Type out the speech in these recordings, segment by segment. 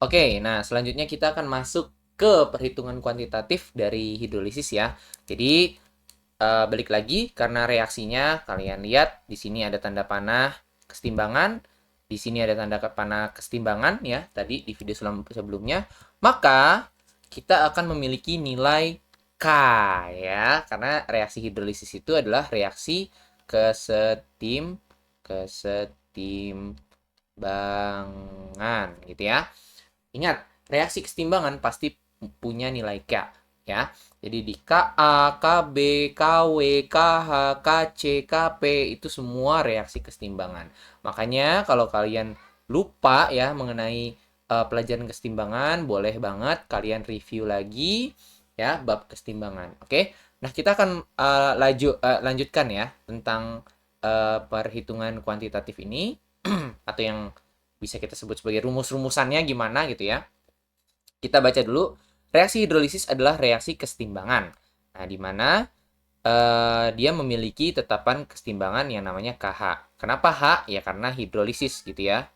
Oke, nah selanjutnya kita akan masuk ke perhitungan kuantitatif dari hidrolisis ya. Jadi balik lagi karena reaksinya kalian lihat di sini ada tanda panah kesetimbangan, di sini ada tanda panah kesetimbangan ya tadi di video sebelumnya. Maka kita akan memiliki nilai K ya, karena reaksi hidrolisis itu adalah reaksi kesetimbangan gitu ya. Ingat, reaksi kesetimbangan pasti punya nilai K ya. Jadi di Ka, Kb, Kw, Kh, Kc, Kp itu semua reaksi kesetimbangan. Makanya kalau kalian lupa ya mengenai pelajaran kesetimbangan, boleh banget kalian review lagi ya bab kesetimbangan. Oke. Nah, kita akan lanjutkan ya tentang perhitungan kuantitatif ini atau yang bisa kita sebut sebagai rumus-rumusannya gimana gitu ya. Kita baca dulu. Reaksi hidrolisis adalah reaksi kesetimbangan. Nah, di mana dia memiliki tetapan kesetimbangan yang namanya KH. Kenapa H? Ya karena hidrolisis gitu ya.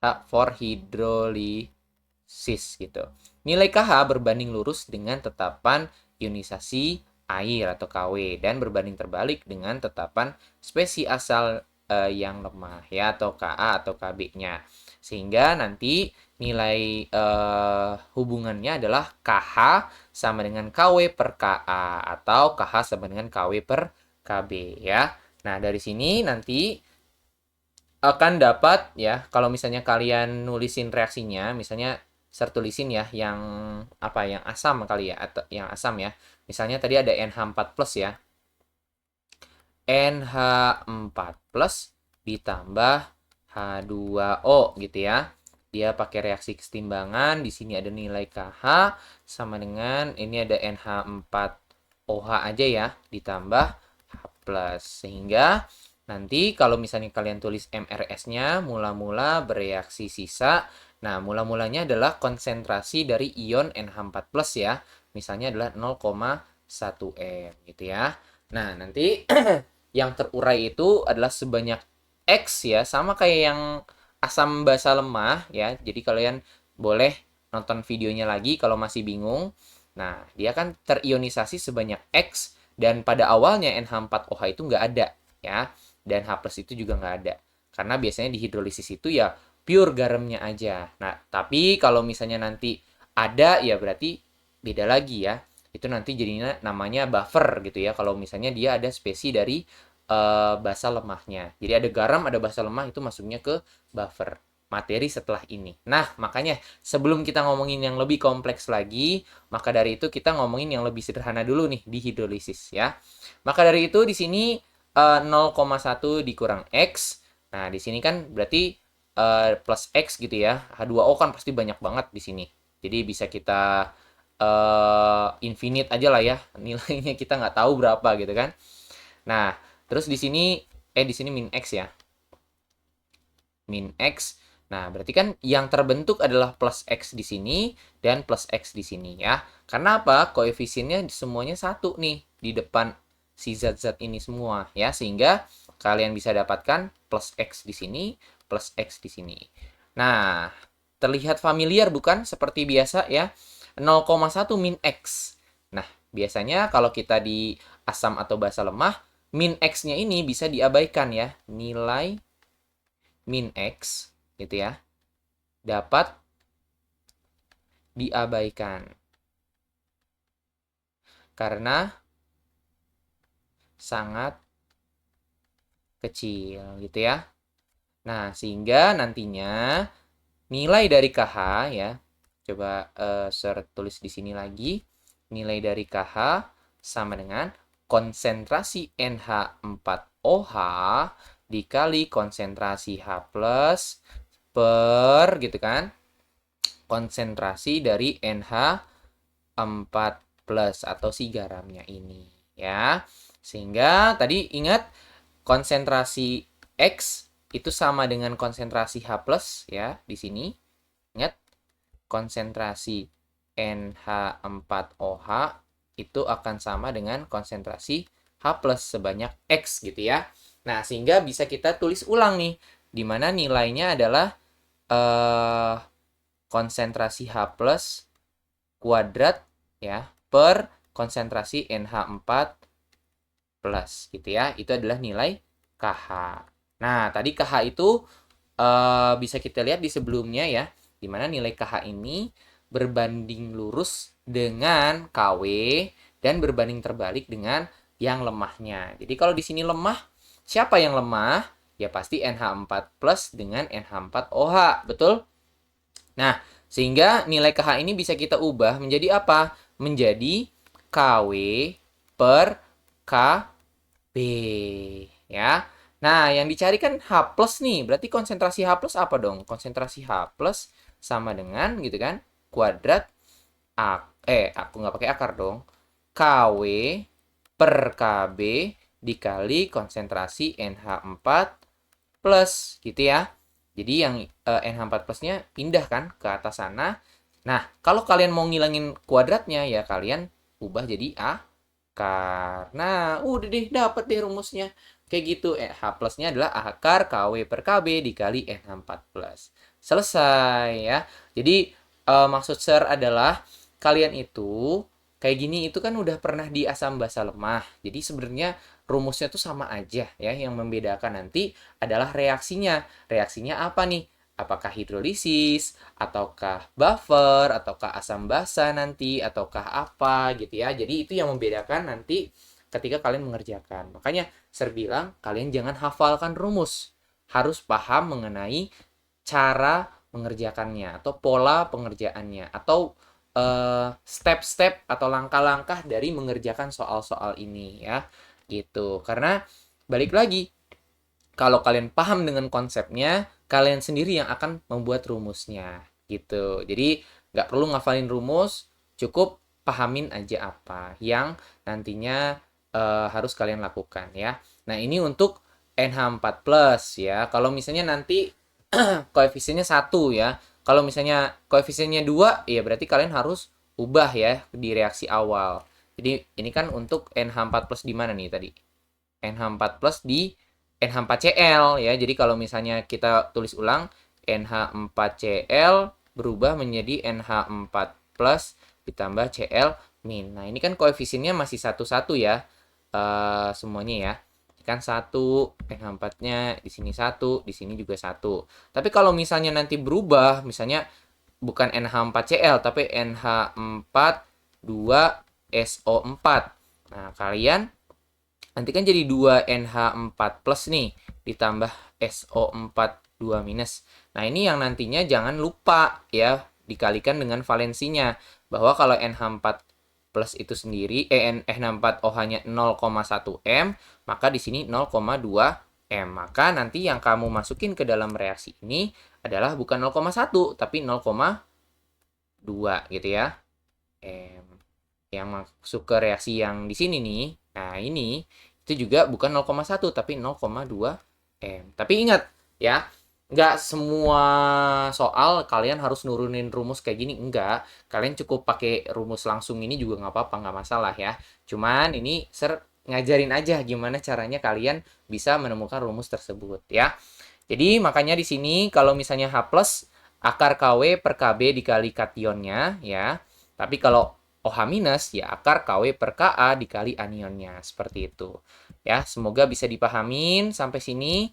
H for hidrolisis gitu. Nilai KH berbanding lurus dengan tetapan ionisasi air atau KW dan berbanding terbalik dengan tetapan spesi asal yang lemah ya atau Ka atau Kb-nya. Sehingga nanti nilai hubungannya adalah KH sama dengan KW per Ka atau KH sama dengan KW per Kb ya. Nah, dari sini nanti akan dapat ya kalau misalnya kalian nulisin reaksinya, misalnya sertulisin ya yang apa yang asam kali ya atau yang asam ya. Misalnya tadi ada NH4+ ya. NH4+ ditambah H2O gitu ya. Dia pakai reaksi kesetimbangan, di sini ada nilai KH sama dengan ini ada NH4OH aja ya ditambah H+. Sehingga nanti kalau misalnya kalian tulis MRS-nya mula-mula bereaksi sisa. Nah, mula-mulanya adalah konsentrasi dari ion NH4+ ya. Misalnya adalah 0,1 M gitu ya. Nah, nanti yang terurai itu adalah sebanyak X ya, sama kayak yang asam basa lemah ya. Jadi kalian boleh nonton videonya lagi kalau masih bingung. Nah, dia kan terionisasi sebanyak X dan pada awalnya NH4OH itu nggak ada ya. Dan H+ itu juga nggak ada. Karena biasanya di hidrolisis itu ya pure garamnya aja. Nah, tapi kalau misalnya nanti ada ya berarti beda lagi ya. Itu nanti jadinya namanya buffer gitu ya. Kalau misalnya dia ada spesi dari basa lemahnya. Jadi ada garam, ada basa lemah itu masuknya ke buffer materi setelah ini. Nah, makanya sebelum kita ngomongin yang lebih kompleks lagi, maka dari itu kita ngomongin yang lebih sederhana dulu nih di hidrolisis ya. Maka dari itu di sini 0,1 dikurang X. Nah, di sini kan berarti plus X gitu ya. H2O kan pasti banyak banget di sini. Jadi bisa kita infinite aja lah ya. Nilainya kita nggak tahu berapa gitu kan. Nah, terus di sini min X ya. Min X. Nah, berarti kan yang terbentuk adalah plus X di sini dan plus X di sini ya. Karena apa? Koefisiennya semuanya satu nih di depan si zat-zat ini semua ya. Sehingga kalian bisa dapatkan plus X di sini, plus X di sini. Nah, terlihat familiar bukan? Seperti biasa ya. 0,1 min X. Nah, biasanya kalau kita di asam atau basa lemah, min X-nya ini bisa diabaikan ya. Nilai min X gitu ya dapat diabaikan karena sangat kecil gitu ya. Nah, sehingga nantinya nilai dari KH ya. Coba tulis di sini lagi. Nilai dari KH sama dengan konsentrasi NH4OH dikali konsentrasi H+ per gitu kan. Konsentrasi dari NH4+ atau si garamnya ini ya. Sehingga tadi ingat konsentrasi X itu sama dengan konsentrasi H+ ya di sini. Ingat konsentrasi NH4OH itu akan sama dengan konsentrasi H+ sebanyak X gitu ya. Nah, sehingga bisa kita tulis ulang nih di mana nilainya adalah konsentrasi H plus kuadrat ya per konsentrasi NH4 plus gitu ya. Itu adalah nilai KH. Nah, tadi KH itu bisa kita lihat di sebelumnya ya, di mana nilai KH ini berbanding lurus dengan KW dan berbanding terbalik dengan yang lemahnya. Jadi kalau di sini lemah, siapa yang lemah? Ya pasti NH4 plus dengan NH4OH, betul? Nah, sehingga nilai KH ini bisa kita ubah menjadi apa? Menjadi KW per KB, ya. Nah, yang dicari kan H plus nih. Berarti konsentrasi H plus apa dong? Konsentrasi H plus sama dengan gitu kan? Kuadrat aku nggak pakai akar dong. KW per KB dikali konsentrasi NH4 plus gitu ya. Jadi yang NH4 plusnya pindah kan ke atas sana. Nah, kalau kalian mau ngilangin kuadratnya ya kalian ubah jadi akar. Nah, udah deh dapat deh rumusnya. Kayak gitu, H plusnya adalah akar KW per KB dikali NH4 plus. Selesai ya. Jadi maksud Sir adalah kalian itu kayak gini itu kan udah pernah di asam basa lemah. Jadi sebenarnya rumusnya tuh sama aja ya. Yang membedakan nanti adalah reaksinya. Reaksinya apa nih? Apakah hidrolisis, ataukah buffer, ataukah asam basa nanti, ataukah apa gitu ya. Jadi itu yang membedakan nanti ketika kalian mengerjakan. Makanya saya bilang kalian jangan hafalkan rumus. Harus paham mengenai cara mengerjakannya atau pola pengerjaannya atau step-step atau langkah-langkah dari mengerjakan soal-soal ini ya gitu. Karena balik lagi, kalau kalian paham dengan konsepnya, kalian sendiri yang akan membuat rumusnya gitu. Jadi nggak perlu ngafalin rumus, cukup pahamin aja apa yang nantinya harus kalian lakukan ya. Nah, ini untuk NH4 plus ya. Kalau misalnya nanti koefisiennya 1 ya. Kalau misalnya koefisiennya 2, ya berarti kalian harus ubah ya di reaksi awal. Jadi ini kan untuk NH4 plus di mana nih tadi? NH4 plus di NH4Cl ya. Jadi kalau misalnya kita tulis ulang, NH4Cl berubah menjadi NH4 plus ditambah Cl min. Nah, ini kan koefisiennya masih satu-satu ya. Semuanya ya. Kan 1, NH4-nya di sini 1, di sini juga 1. Tapi kalau misalnya nanti berubah, misalnya bukan NH4Cl tapi NH4 2SO4. Nah, kalian nanti kan jadi 2NH4 plus nih ditambah SO4 2 minus. Nah, ini yang nantinya jangan lupa ya dikalikan dengan valensinya. Bahwa kalau NH4 plus itu sendiri NH4OH-nya 0,1 M, maka di sini 0,2 M. Maka nanti yang kamu masukin ke dalam reaksi ini adalah bukan 0,1 tapi 0,2 gitu ya. M. Yang masuk ke reaksi yang di sini nih. Nah, ini itu juga bukan 0,1 tapi 0,2 M. Tapi ingat ya, nggak semua soal kalian harus nurunin rumus kayak gini, enggak. Kalian cukup pakai rumus langsung ini juga nggak apa-apa, nggak masalah ya. Cuman ini ngajarin aja gimana caranya kalian bisa menemukan rumus tersebut ya. Jadi makanya di sini kalau misalnya H plus akar KW per KB dikali kationnya ya. Tapi kalau OH minus ya akar KW per Ka dikali anionnya, seperti itu. Ya, semoga bisa dipahamin sampai sini.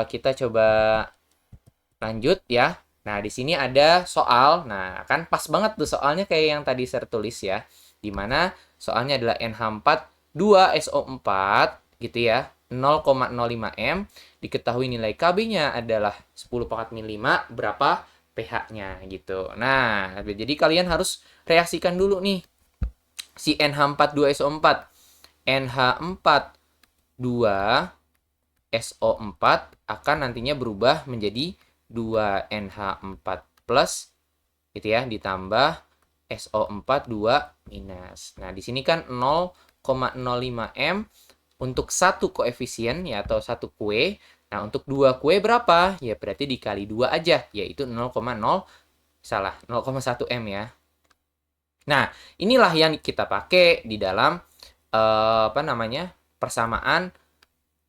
Kita coba lanjut ya. Nah, di sini ada soal. Nah, kan pas banget tuh soalnya kayak yang tadi saya tulis ya. Dimana soalnya adalah NH4 2SO4 gitu ya. 0,05 M. Diketahui nilai KB-nya adalah 10 pangkat min 5. Berapa pH-nya gitu. Nah, jadi kalian harus reaksikan dulu nih. Si NH4 2SO4. NH4 2SO4 akan nantinya berubah menjadi 2NH4 plus gitu ya ditambah SO4 2 minus. Nah, di sini kan 0,05 M untuk satu koefisien ya atau satu kue. Nah, untuk dua kue berapa? Ya berarti dikali 2 aja, yaitu 0,1 M ya. Nah, inilah yang kita pakai di dalam persamaan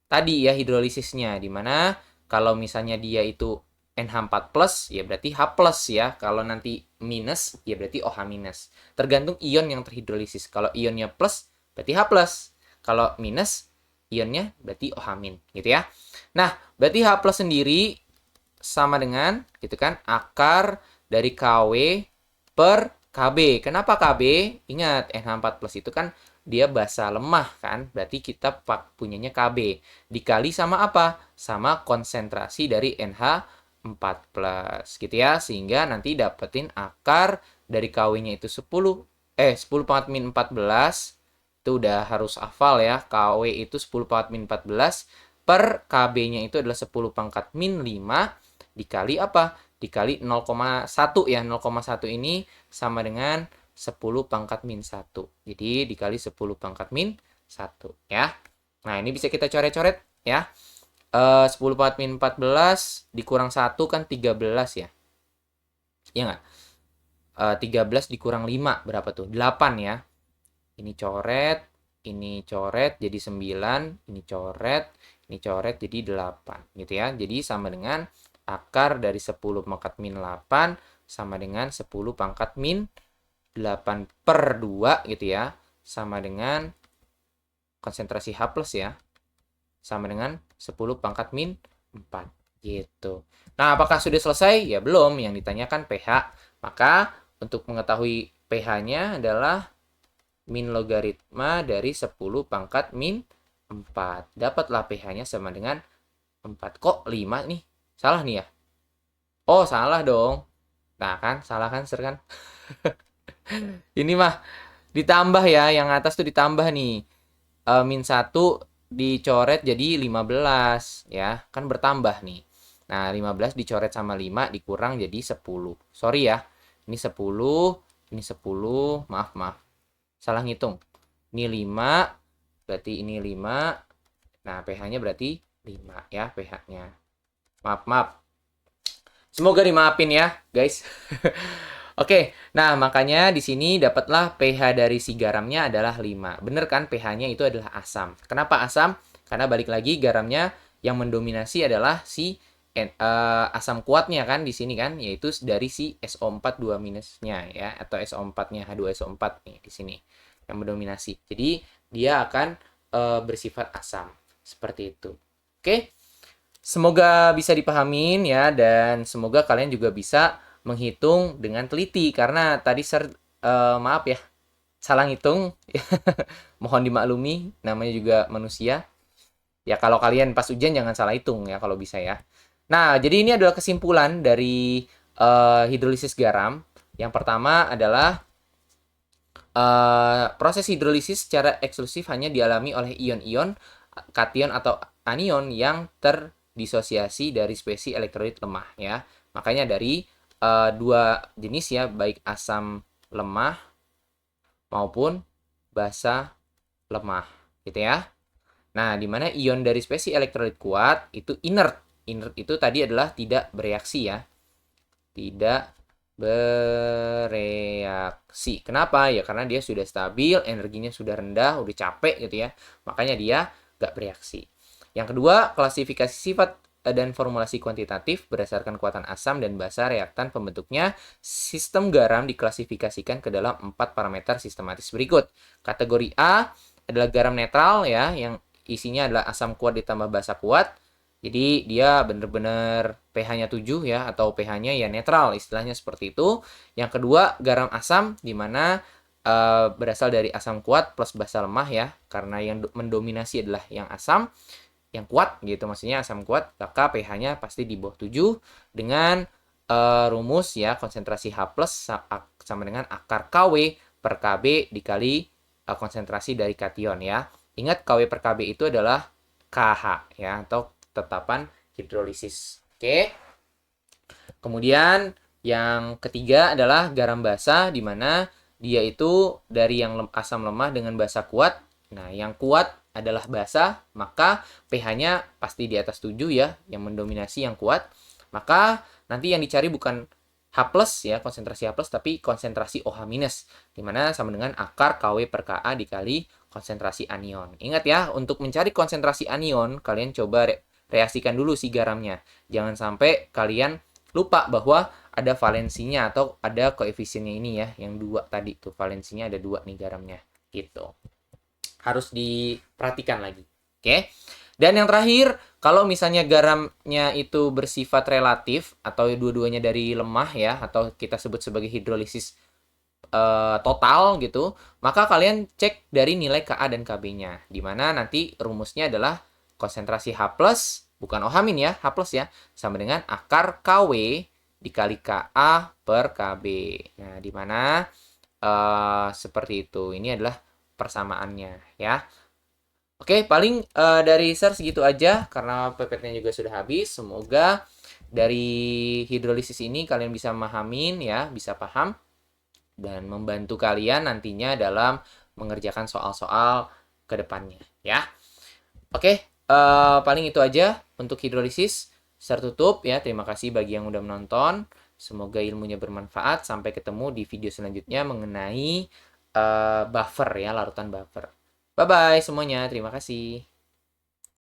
tadi ya hidrolisisnya, dimana kalau misalnya dia itu NH4 plus ya berarti H plus ya. Kalau nanti minus ya berarti OH minus. Tergantung ion yang terhidrolisis. Kalau ionnya plus berarti H plus. Kalau minus ionnya berarti OH min gitu ya. Nah, berarti H plus sendiri sama dengan gitu kan akar dari KW per KB. Kenapa KB? Ingat NH4 plus itu kan dia basa lemah kan, berarti kita punyanya KB dikali sama apa? Sama konsentrasi dari NH4 plus gitu ya, sehingga nanti dapetin akar dari KW-nya itu 10 pangkat min 14. Itu udah harus hafal ya, KW itu 10 pangkat min 14 per KB-nya itu adalah 10 pangkat min 5 dikali apa? Dikali 0,1 ya. 0,1 ini sama dengan 10 pangkat min 1. Jadi dikali 10 pangkat min 1 ya. Nah, ini bisa kita coret-coret ya. 10 pangkat min 14 dikurang 1 kan 13 ya. Iya nggak? 13 dikurang 5 berapa tuh? 8 ya. Ini coret jadi 9, ini coret jadi 8 gitu ya. Jadi sama dengan akar dari 10 pangkat min 8 sama dengan 10 pangkat min 8 per 2 gitu ya. Sama dengan konsentrasi H plus ya. Sama dengan 10 pangkat min 4 gitu. Nah, apakah sudah selesai? Ya belum, yang ditanyakan pH. Maka untuk mengetahui pH-nya adalah min logaritma dari 10 pangkat min 4. Dapatlah pH-nya sama dengan 4. Kok 5 nih? Salah nih ya? Oh, salah dong. Nah kan, salah kan, Sir kan? Ini mah ditambah ya, yang atas tuh ditambah nih. Min 1 dicoret jadi 15 ya, kan bertambah nih. Nah, 15 dicoret sama 5 dikurang jadi 10. Sorry ya. Ini 10, ini 10, maaf. Salah ngitung. Ini 5, berarti ini 5. Nah, pH-nya berarti 5 ya pH-nya. Maaf. Semoga dimaafin ya, guys. Oke, nah makanya di sini dapatlah pH dari si garamnya adalah 5. Bener kan pH-nya itu adalah asam. Kenapa asam? Karena balik lagi garamnya yang mendominasi adalah si asam kuatnya kan di sini kan, yaitu dari si SO4 2-nya ya, atau SO4-nya H2SO4 nih di sini yang mendominasi. Jadi dia akan bersifat asam seperti itu. Oke. Semoga bisa dipahamin ya, dan semoga kalian juga bisa menghitung dengan teliti karena tadi maaf ya salah ngitung. Mohon dimaklumi, namanya juga manusia. Ya kalau kalian pas ujian jangan salah hitung ya kalau bisa ya. Nah, jadi ini adalah kesimpulan dari hidrolisis garam. Yang pertama adalah proses hidrolisis secara eksklusif hanya dialami oleh ion-ion, kation atau anion yang terdisosiasi dari spesies elektrolit lemah ya. Makanya dari dua jenis ya, baik asam lemah maupun basa lemah gitu ya. Nah, di mana ion dari spesies elektrolit kuat itu inert. Inert itu tadi adalah tidak bereaksi ya. Tidak bereaksi. Kenapa? Ya karena dia sudah stabil, energinya sudah rendah, udah capek gitu ya. Makanya dia nggak bereaksi. Yang kedua, klasifikasi sifat dan formulasi kuantitatif berdasarkan kekuatan asam dan basa reaktan pembentuknya. Sistem garam diklasifikasikan ke dalam 4 parameter sistematis berikut. Kategori A adalah garam netral ya, yang isinya adalah asam kuat ditambah basa kuat. Jadi dia benar-benar pH-nya 7 ya, atau pH-nya ya netral, istilahnya seperti itu. Yang kedua, garam asam, di mana berasal dari asam kuat plus basa lemah ya, karena yang mendominasi adalah yang asam, yang kuat gitu, maksudnya asam kuat, maka pH-nya pasti di bawah 7 dengan rumus ya, konsentrasi H plus sama dengan akar KW per KB dikali konsentrasi dari kation ya. Ingat KW per KB itu adalah KH ya, atau tetapan hidrolisis. Oke. Kemudian yang ketiga adalah garam basa, di mana dia itu dari yang asam lemah dengan basa kuat. Nah, yang kuat adalah basa, maka pH-nya pasti di atas 7 ya, yang mendominasi yang kuat. Maka nanti yang dicari bukan H plus ya, konsentrasi H plus, tapi konsentrasi OH minus, di mana sama dengan akar KW per KA dikali konsentrasi anion. Ingat ya, untuk mencari konsentrasi anion, kalian coba reaksikan dulu si garamnya. Jangan sampai kalian lupa bahwa ada valensinya atau ada koefisiennya ini ya, yang 2 tadi tuh, valensinya ada 2 nih garamnya, gitu. Harus diperhatikan lagi. Oke. Dan yang terakhir, kalau misalnya garamnya itu bersifat relatif atau dua-duanya dari lemah ya, atau kita sebut sebagai hidrolisis total gitu, maka kalian cek dari nilai Ka dan Kb-nya. Dimana nanti rumusnya adalah konsentrasi H+, bukan OH- ya, H+ ya, sama dengan akar Kw dikali Ka per Kb. Nah, dimana seperti itu. Ini adalah persamaannya ya. Oke, paling dari share segitu aja karena PPT-nya juga sudah habis. Semoga dari hidrolisis ini kalian bisa memahamin ya, bisa paham dan membantu kalian nantinya dalam mengerjakan soal-soal ke depannya ya. Oke, paling itu aja untuk hidrolisis. Share tutup ya. Terima kasih bagi yang udah menonton. Semoga ilmunya bermanfaat. Sampai ketemu di video selanjutnya mengenai buffer ya, larutan buffer. Bye-bye semuanya. Terima kasih.